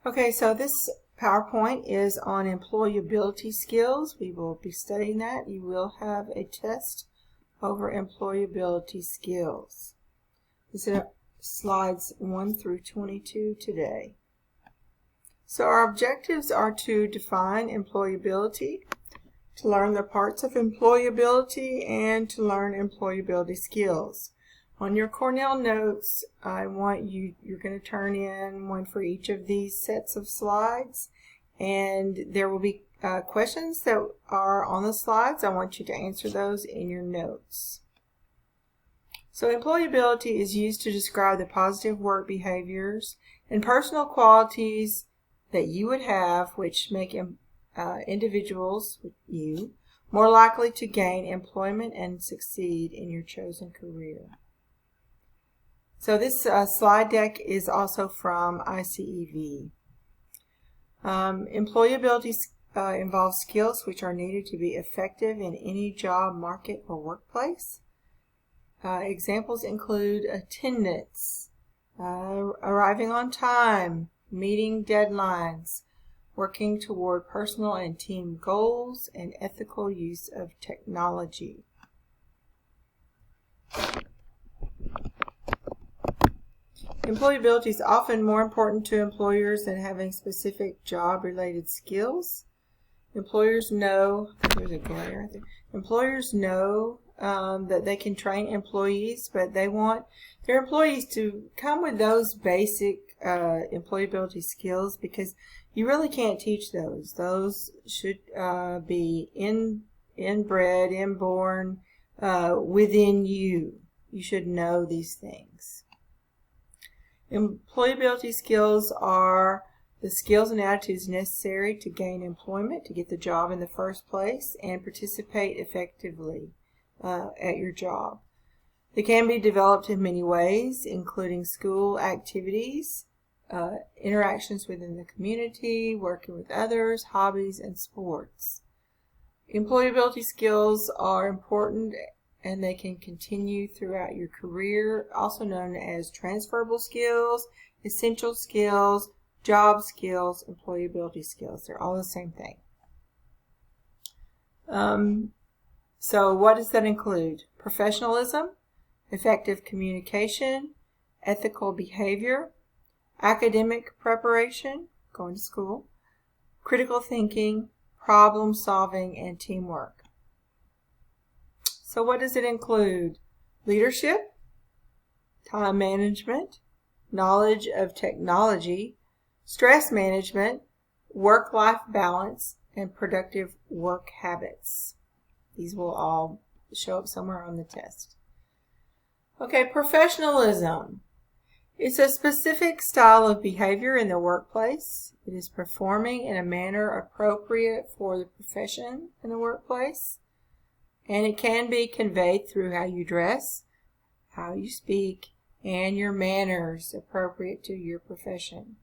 Okay, so this PowerPoint is on employability skills. We will be studying that. You will have a test over employability skills. This is slides 1 through 22 today. So our objectives are to define employability, to learn the parts of employability, and to learn employability skills. On your Cornell notes, you're going to turn in one for each of these sets of slides, and there will be questions that are on the slides. I want you to answer those in your notes. So employability is used to describe the positive work behaviors and personal qualities that you would have which make individuals, you, more likely to gain employment and succeed in your chosen career. So this slide deck is also from ICEV. Employability involves skills which are needed to be effective in any job, market, or workplace. Examples include attendance, arriving on time, meeting deadlines, working toward personal and team goals, and ethical use of technology. Employability is often more important to employers than having specific job-related skills. Employers know, there's a glare there. Employers know that they can train employees, but they want their employees to come with those basic employability skills because you really can't teach those. Those should be inbred, inborn within you. You should know these things. Employability skills are the skills and attitudes necessary to gain employment, to get the job in the first place, and participate effectively at your job. They can be developed in many ways, including school activities, interactions within the community, working with others, hobbies, and sports. Employability skills are important and they can continue throughout your career, also known as transferable skills, essential skills, job skills, employability skills. They're all the same thing. So what does that include? Professionalism, effective communication, ethical behavior, academic preparation, going to school, critical thinking, problem solving, and teamwork. So what does it include? Leadership, time management, knowledge of technology, stress management, work-life balance, and productive work habits. These will all show up somewhere on the test. Okay, professionalism. It's a specific style of behavior in the workplace. It is performing in a manner appropriate for the profession in the workplace. And it can be conveyed through how you dress, how you speak, and your manners appropriate to your profession.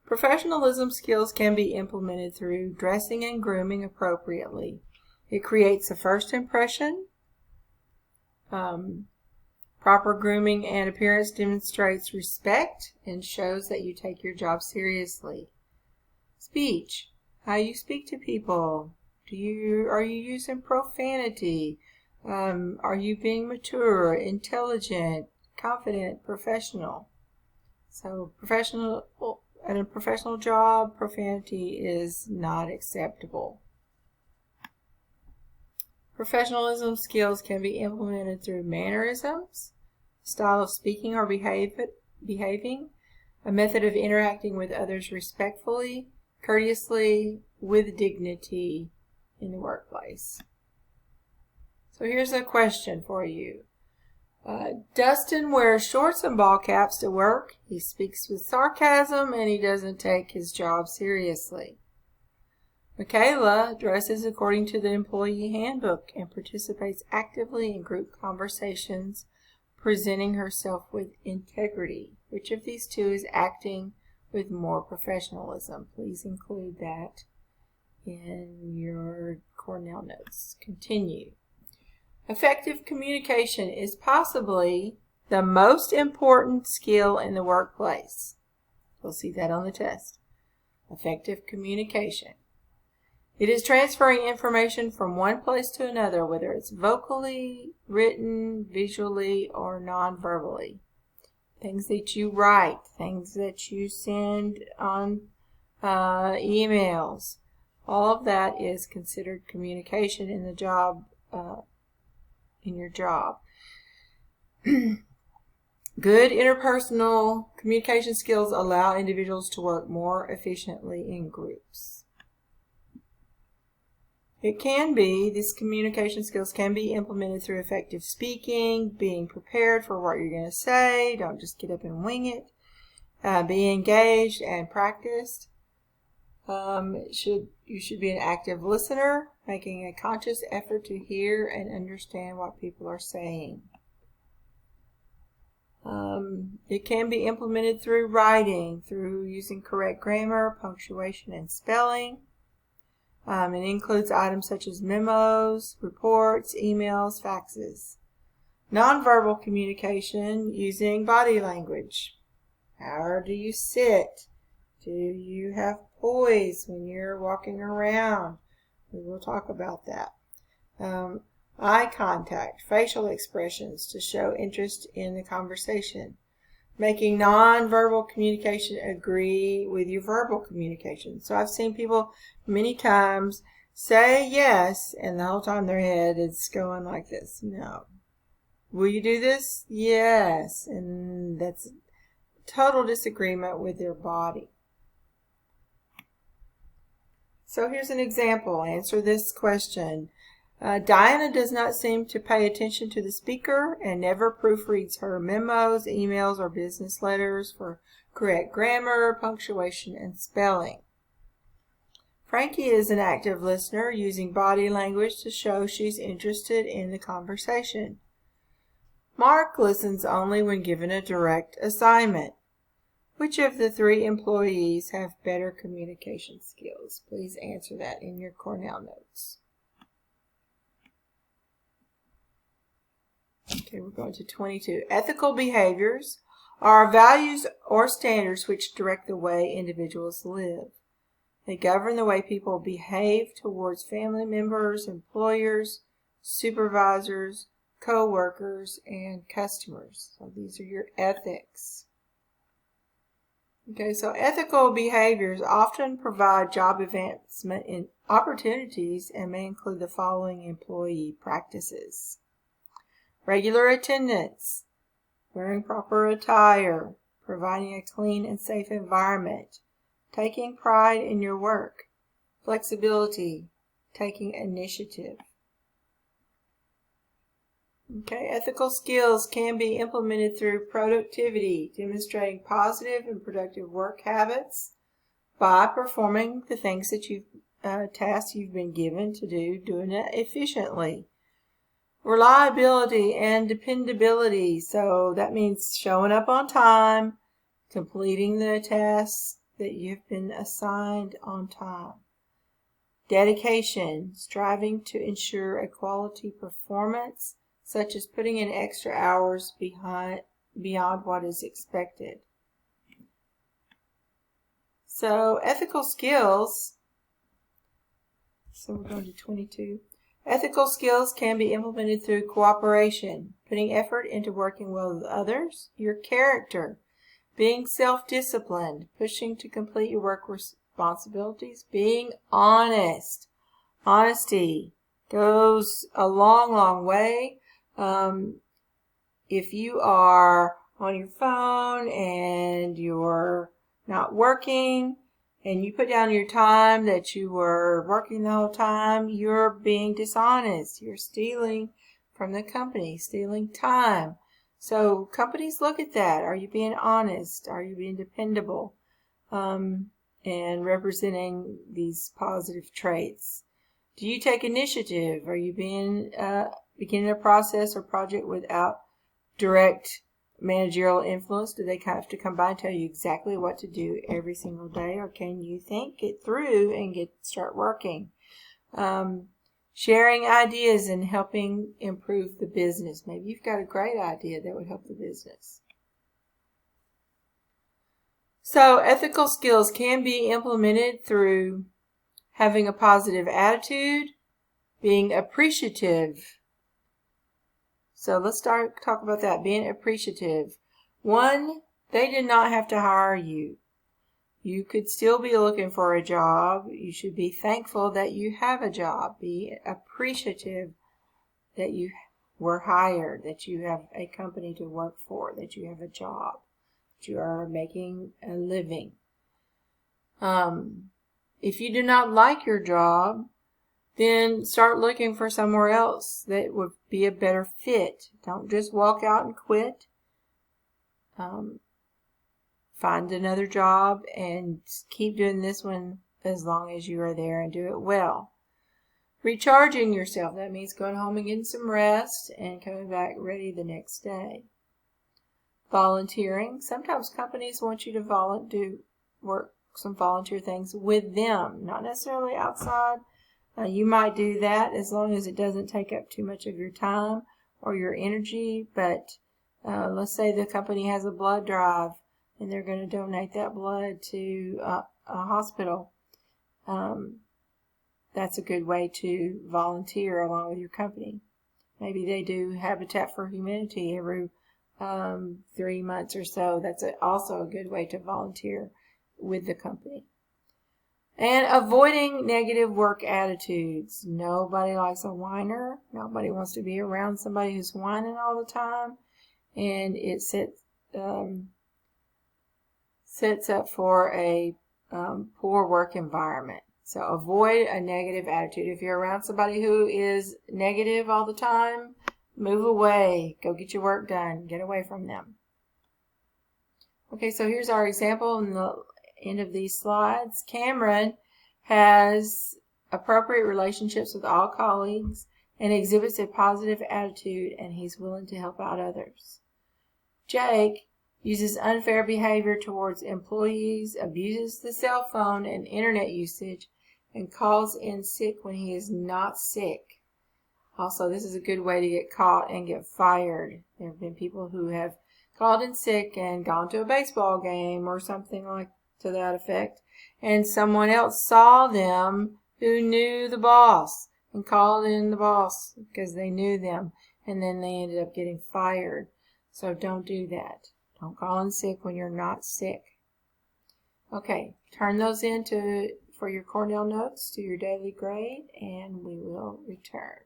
Professionalism skills can be implemented through dressing and grooming appropriately. It creates a first impression. Proper grooming and appearance demonstrates respect and shows that you take your job seriously. Speech, how you speak to people. Are you using profanity? Are you being mature, intelligent, confident, professional? So at a professional job, profanity is not acceptable. Professionalism skills can be implemented through mannerisms, style of speaking or behaving, a method of interacting with others respectfully, courteously, with dignity in the workplace. So here's a question for you. Dustin wears shorts and ball caps to work. He speaks with sarcasm and he doesn't take his job seriously. Michaela dresses according to the employee handbook and participates actively in group conversations, presenting herself with integrity. Which of these two is acting with more professionalism? Please include that in your Cornell notes. Continue. Effective communication is possibly the most important skill in the workplace. You'll see that on the test. Effective communication. It is transferring information from one place to another, whether it's vocally, written, visually, or non-verbally. Things that you write, things that you send on emails. All of that is considered communication in the job, in your job. Good interpersonal communication skills allow individuals to work more efficiently in groups. These communication skills can be implemented through effective speaking, being prepared for what you're going to say, don't just get up and wing it, be engaged and practiced. You should be an active listener, making a conscious effort to hear and understand what people are saying. It can be implemented through writing, through using correct grammar, punctuation, and spelling. It includes items such as memos, reports, emails, faxes. Nonverbal communication using body language. How do you sit? Do you have poise when you're walking around? We will talk about that. Eye contact, facial expressions to show interest in the conversation. Making nonverbal communication agree with your verbal communication. So I've seen people many times say yes, and the whole time their head is going like this. No. Will you do this? Yes. And that's total disagreement with their body. So here's an example. Answer this question. Diana does not seem to pay attention to the speaker and never proofreads her memos, emails, or business letters for correct grammar, punctuation, and spelling. Frankie is an active listener using body language to show she's interested in the conversation. Mark listens only when given a direct assignment. Which of the 3 employees have better communication skills? Please answer that in your Cornell notes. Okay, we're going to 22. Ethical behaviors are values or standards which direct the way individuals live. They govern the way people behave towards family members, employers, supervisors, co-workers, and customers. So these are your ethics. Okay, so ethical behaviors often provide job advancement in opportunities and may include the following employee practices. Regular attendance, wearing proper attire, providing a clean and safe environment, taking pride in your work, flexibility, taking initiative. Okay, ethical skills can be implemented through productivity, demonstrating positive and productive work habits by performing the things that tasks you've been given to do, doing it efficiently. Reliability and dependability, so that means showing up on time, completing the tasks that you've been assigned on time. Dedication, striving to ensure a quality performance, such as putting in extra hours beyond what is expected. So ethical skills, so we're going to 22. Ethical skills can be implemented through cooperation, putting effort into working well with others, your character, being self-disciplined, pushing to complete your work responsibilities, being honest. Honesty goes a long, long way. If you are on your phone and you're not working, and you put down your time that you were working the whole time, you're being dishonest. You're stealing from the company, stealing time. So companies look at that. Are you being honest? Are you being dependable? And representing these positive traits. Do you take initiative? Are you beginning a process or project without direct managerial influence? Do they have to come by and tell you exactly what to do every single day, or can you think it through and start working? Sharing ideas and helping improve the business. Maybe you've got a great idea that would help the business. So ethical skills can be implemented through having a positive attitude, being appreciative. So let's talk about that, being appreciative. One, they did not have to hire you. You could still be looking for a job. You should be thankful that you have a job. Be appreciative that you were hired, that you have a company to work for, that you have a job, that you are making a living. If you do not like your job, then start looking for somewhere else that would be a better fit. Don't just walk out and quit. Find another job and keep doing this one as long as you are there and do it well. Recharging yourself, that means going home and getting some rest and coming back ready the next day. Volunteering, sometimes companies want you to work some volunteer things with them, not necessarily outside. You might do that as long as it doesn't take up too much of your time or your energy, but let's say the company has a blood drive and they're going to donate that blood to a hospital. That's a good way to volunteer along with your company. Maybe they do Habitat for Humanity every 3 months or so. That's also a good way to volunteer with the company. And avoiding negative work attitudes. Nobody likes a whiner. Nobody wants to be around somebody who's whining all the time. And it sets up for a poor work environment. So avoid a negative attitude. If you're around somebody who is negative all the time, move away. Go get your work done. Get away from them. Okay, so here's our example in the end of these slides. Cameron has appropriate relationships with all colleagues and exhibits a positive attitude, and he's willing to help out others. Jake uses unfair behavior towards employees, abuses the cell phone and internet usage, and calls in sick when he is not sick. Also, this is a good way to get caught and get fired. There have been people who have called in sick and gone to a baseball game or something like to that effect, and someone else saw them who knew the boss and called in the boss because they knew them, and then they ended up getting fired. So don't do that. Don't call in sick when you're not sick. Okay, turn those in for your Cornell notes to your daily grade, and we will return.